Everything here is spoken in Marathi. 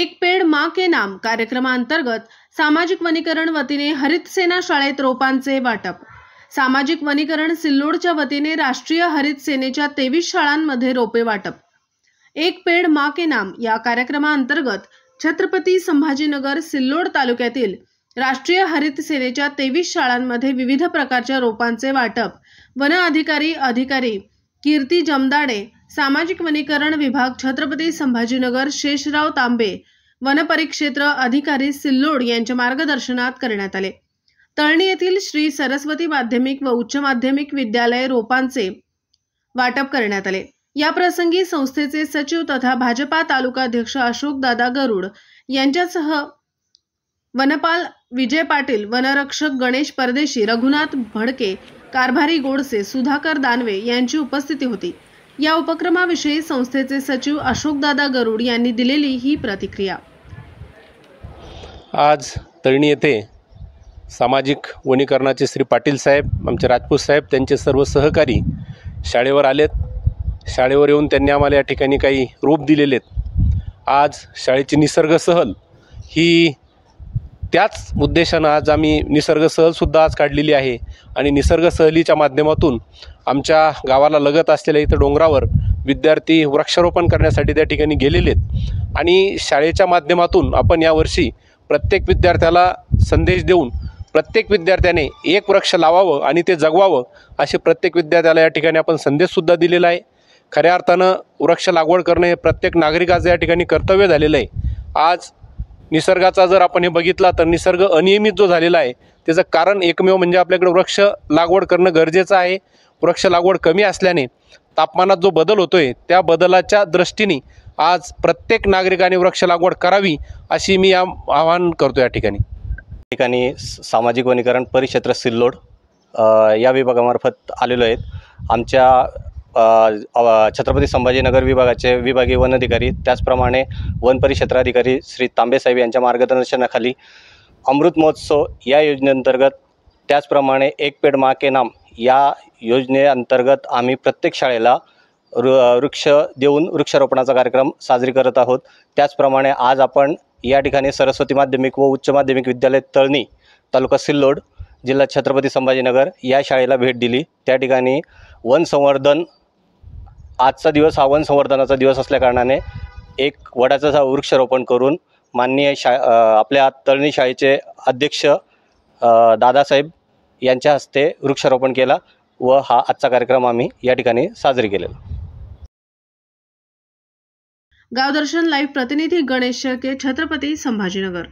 एक पेड़ माँ के नाम कार्यक्रमांतर्गत सामाजिक वनीकरण वतीने हरित सेना शाळेत रोपांचे वाटप। सामाजिक वनीकरण सिल्लोडच्या वतीने राष्ट्रीय हरित सेनेच्या 23 शाळांमध्ये रोपे वाटप। एक पेड़ माँ के नाम या कार्यक्रमांतर्गत छत्रपती संभाजीनगर सिल्लोड तालुक्यातील राष्ट्रीय हरित सेनेच्या 23 शाळांमध्ये विविध प्रकारच्या रोपांचे वाटप वन अधिकारी कीर्ती जमदाडे, सामाजिक वनीकरण विभाग छत्रपती संभाजीनगर शेषराव तांबे, वन परिक्षेत्र अधिकारी सिल्लोड यांच्या मार्गदर्शनात करण्यात आले। तळणी येथील श्री सरस्वती माध्यमिक व उच्च माध्यमिक विद्यालय रोपांचे वाटप करण्यात आले। या प्रसंगी संस्थेचे सचिव तथा भाजपा तालुकाध्यक्ष अशोकदादा गरुड यांच्यासह वनपाल विजय पाटील, वनरक्षक गणेश परदेशी, रघुनाथ भडके, कारभारी गोडसे, सुधाकर दानवे यांची उपस्थिती होती। या उपक्रमाविषयी संस्थेचे सचिव अशोकदादा गरुड यांनी दिलेली ही प्रतिक्रिया। आज तळणी येथे सामाजिक वनीकरणाचे श्री पाटील साहेब, आमचे राजपूत साहेब, त्यांचे सर्व सहकारी शाळेवर आलेत। शाळेवर येऊन त्यांनी आम्हाला या ठिकाणी काही रोप दिलेले आहेत। आज शाळेची निसर्ग सहल ही त्याच उद्देशानं आज आम्ही निसर्ग सहलसुद्धा आज काढलेली आहे आणि निसर्ग सहलीच्या माध्यमातून आमच्या गावाला लगत असलेल्या इथं डोंगरावर विद्यार्थी वृक्षारोपण करण्यासाठी त्या ठिकाणी गेलेले आहेत आणि शाळेच्या माध्यमातून आपण यावर्षी प्रत्येक विद्यार्थ्याला संदेश देऊन प्रत्येक विद्यार्थ्याने एक वृक्ष लावावं आणि ते जगवावं असे प्रत्येक विद्यार्थ्याला या ठिकाणी आपण संदेशसुद्धा दिलेला आहे। खऱ्या अर्थानं वृक्ष लागवड करणे हे प्रत्येक नागरिकाचं या ठिकाणी कर्तव्य झालेलं आहे। आज निसर्गाचा जर आपण हे बघितला तर निसर्ग अनियमित जो झालेला आहे त्याचं कारण एकमेव म्हणजे आपल्याकडे वृक्ष लागवड करणं गरजेचं आहे। वृक्ष लागवड कमी असल्याने तापमानात जो बदल होतोय त्या बदलाच्या दृष्टीने आज प्रत्येक नागरिकाने वृक्ष लागवड करावी अशी मी आवाहन करतो। या ठिकाणी सामाजिक वनीकरण परिक्षेत्र सिल्लोड या विभागामार्फत आलेलो आहेत। आमच्या छत्रपती संभाजीनगर विभागाचे विभागीय वन अधिकारी त्याचप्रमाणे वन परिक्षेत्र अधिकारी श्री तांबे साहेब यांच्या मार्गदर्शनाखाली अमृत महोत्सव या योजनेअंतर्गत त्याचप्रमाणे एक पेड़ माँ के नाम या योजनेअंतर्गत आम्ही प्रत्येक शाळेला वृक्ष देऊन वृक्षारोपणाचा कार्यक्रम साजरी करत आहोत। त्याचप्रमाणे आज आपण या ठिकाणी सरस्वती माध्यमिक व उच्च माध्यमिक विद्यालय तळणी, तालुका सिल्लोड, जिल्हा छत्रपती संभाजीनगर या शाळेला भेट दिली। त्या ठिकाणी वन संवर्धन, आजचा दिवस हा वन संवर्धनाचा दिवस असल्याकारणाने एक वडाचं वृक्षारोपण करून माननीय आपल्या तळणी शाळेचे अध्यक्ष दादासाहेब यांच्या हस्ते वृक्षारोपण केला व हा आजचा कार्यक्रम आम्ही या ठिकाणी साजरी केलेला। गावदर्शन लाईव्ह प्रतिनिधी गणेश शेळके, छत्रपती संभाजीनगर।